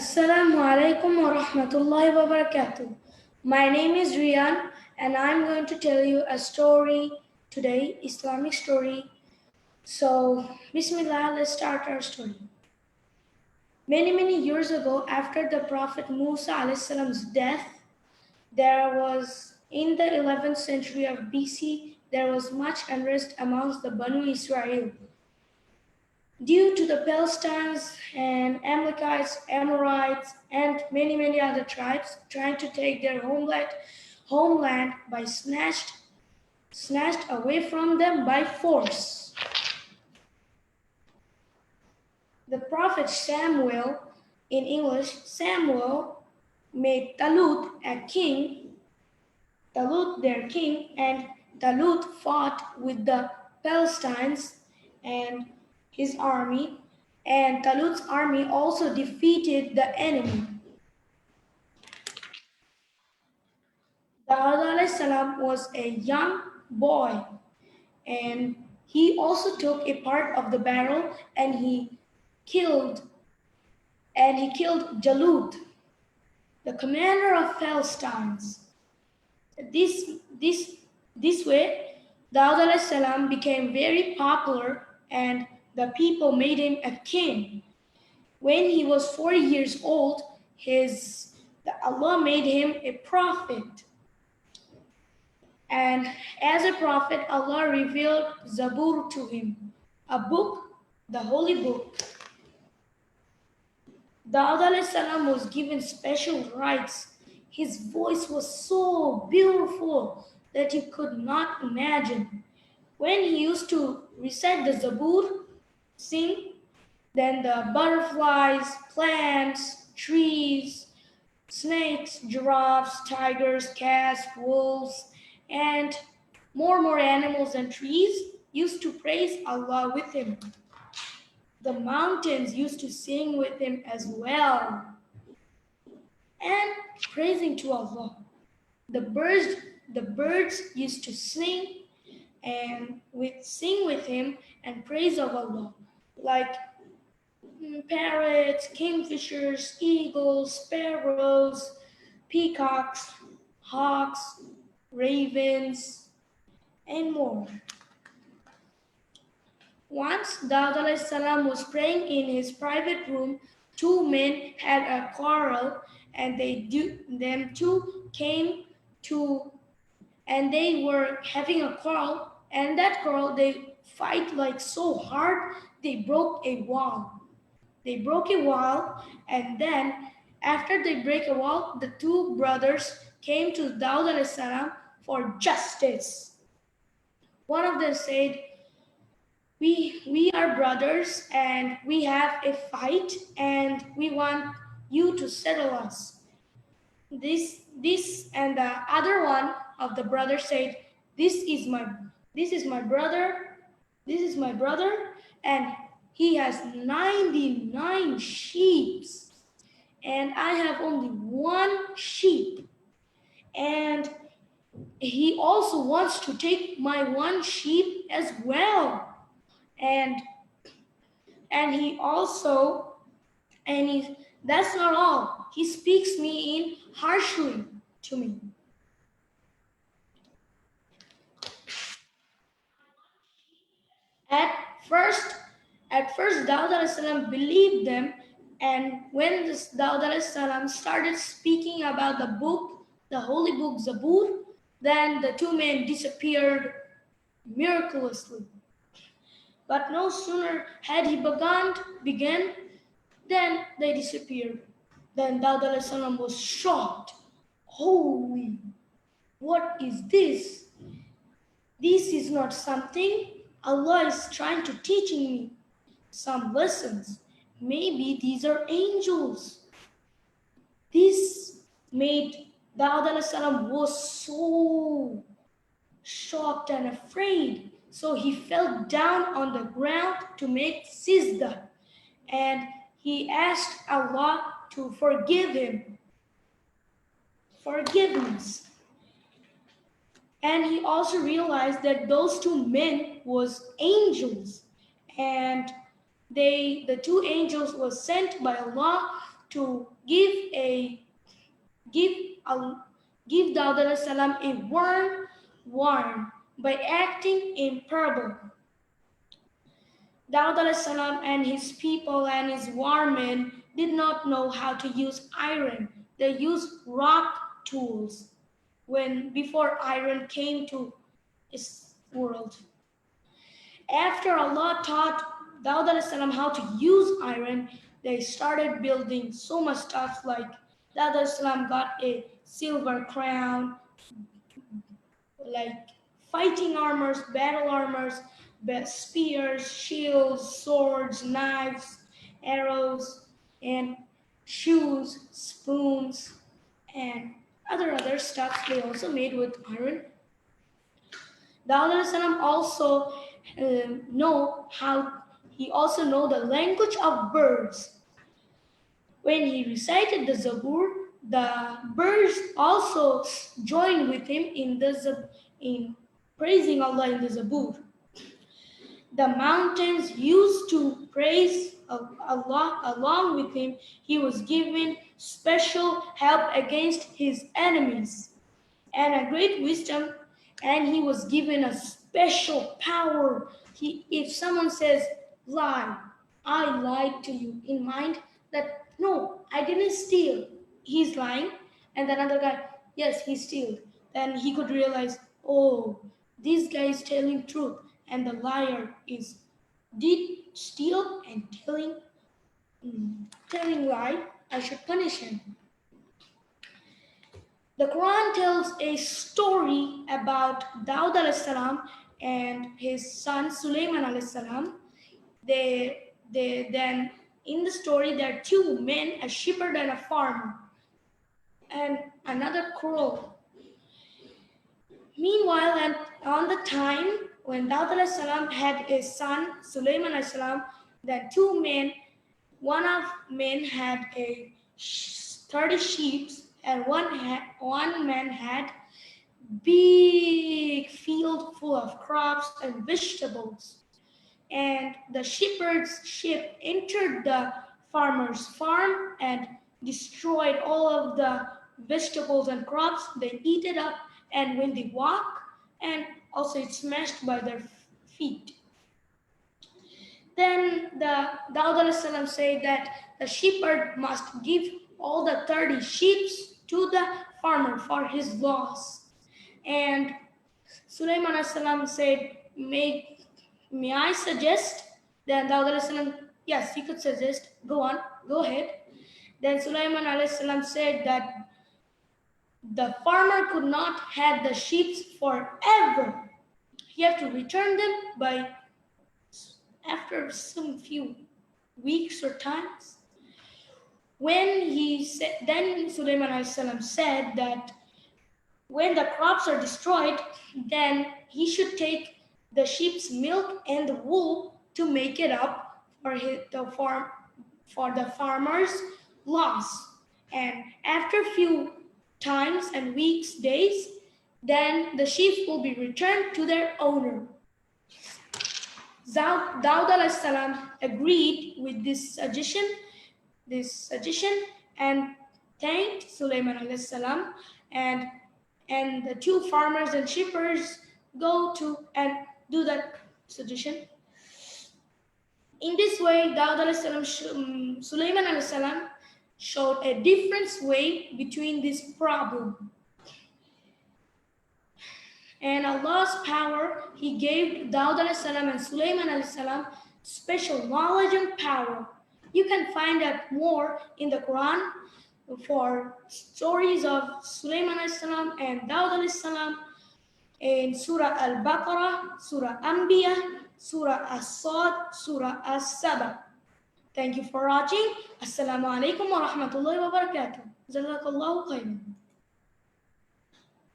Assalamu alaikum wa rahmatullahi wa barakatuh. My name is Rian and I'm going to tell you a story today, Islamic story. So, Bismillah, let's start our story. Many years ago, after the Prophet Musa alayhi salam's death, there was in the 11th century of BC, there was much unrest amongst the Banu Israel. Due to the Palestinians and Amalekites, Amorites, and many other tribes trying to take their homeland by snatched away from them by force. The prophet Samuel, in English, Samuel, made Talut a king, Talut their king, and Talut fought with the Palestinians and his army, and Talut's army also defeated the enemy. Daud alayhi salam was a young boy, and he also took a part of the battle, and he killed Jalut, the commander of Philistines. This way, Daud alayhi salam became very popular, and the people made him a king. When he was 40 years old, Allah made him a prophet. And as a prophet, Allah revealed Zabur to him, a book, the holy book. Daud alayhi salam was given special rights. His voice was so beautiful that you could not imagine. When he used to recite the Zabur, sing, then the butterflies, plants, trees, snakes, giraffes, tigers, cats, wolves, and more animals and trees used to praise Allah with him. The mountains used to sing with him as well, and praising to Allah. The birds used to sing with him and praise of Allah, like parrots, kingfishers, eagles, sparrows, peacocks, hawks, ravens, and more. Once Daud alayhi salam was praying in his private room. Two men had a quarrel, and them two came to, and they were having a quarrel, and that quarrel they fight like so hard they broke a wall. They broke a wall, and then after they break a wall, the two brothers came to Daud alayhi salam for justice. One of them said, we are brothers and we have a fight and we want you to settle us. This and the other one of the brothers said, this is my brother and he has 99 sheep and I have only one sheep, and he also wants to take my one sheep as well. And that's not all. He speaks me in harshly to me. At first, Daud alayhi salam believed them, and when Daud alayhi salam started speaking about the book, the holy book Zabur, then the two men disappeared miraculously. But no sooner had he began, then they disappeared. Then Daud alayhi salam was shocked. Holy, what is this? This is not something. Allah is trying to teach me some lessons. Maybe these are angels. This made Daud alayhi salam was so shocked and afraid. So he fell down on the ground to make sizdah, and he asked Allah to forgive him. Forgiveness. And he also realized that those two men was angels, and the two angels was sent by Allah to give Daud alayhi salam a warn by acting in parable. Daud alayhi salam and his people and his warmen did not know how to use iron. They used rock tools before iron came to this world. After Allah taught Daud alayhi salam how to use iron, they started building so much stuff, like Daud alayhi salam got a silver crown, like fighting armors, battle armors, spears, shields, swords, knives, arrows, and shoes, spoons, and other stuff they also made with iron. Daud alayhi salam also know the language of birds. When he recited the Zabur, the birds also joined with him in praising Allah in the Zabur. The mountains used to praise Allah along with him. He was given special help against his enemies and a great wisdom, and he was given a special power. If someone says, lie, I lied to you, in mind that, no, I didn't steal, he's lying, and then another guy, yes, he stole. Then he could realize, oh, this guy is telling truth, and the liar did steal and telling lie. I should punish him. The Quran tells a story about Daud alayhi salam and his son Sulaiman alayhi salam. Then in the story there are two men, a shepherd and a farmer, and another crow. Meanwhile, and on the time when Daud alayhi salam had a son Sulaiman alayhi salam, the two men, one of men had 30 sheep, and one man had big field full of crops and vegetables. And the shepherd's sheep entered the farmer's farm and destroyed all of the vegetables and crops. They eat it up, and when they walk, and also it's smashed by their feet. Then the Daud alayhi salam said that the shepherd must give all the 30 sheep to the farmer for his loss. And Sulaiman alayhi salam said, may I suggest? Then Daud alayhi salam, yes, you could suggest. Go on, go ahead. Then Sulaiman alayhi salam said that the farmer could not have the sheep forever. He had to return them after some few weeks or times. Then Sulaiman alayhi salam said that when the crops are destroyed, then he should take the sheep's milk and the wool to make it up for the farmer's loss. And after a few times and weeks, days, then the sheep will be returned to their owner. Daud alayhi salam agreed with this suggestion and thanked Sulaiman alayhi salam, and the two farmers and shepherds go to and do that suggestion. In this way, Sulaiman alayhi salam showed a different way between this problem. And Allah's power, He gave Daud alayhi salam and Sulaiman alayhi salam special knowledge and power. You can find out more in the Quran for stories of Sulaiman alayhi salam and Daud alayhi salam in Surah Al-Baqarah, Surah Anbiya, Surah As-Sad, Surah As-Saba. Thank you for watching. Assalamu alaikum wa rahmatullahi wa barakatuh. Jazakallahu khairan.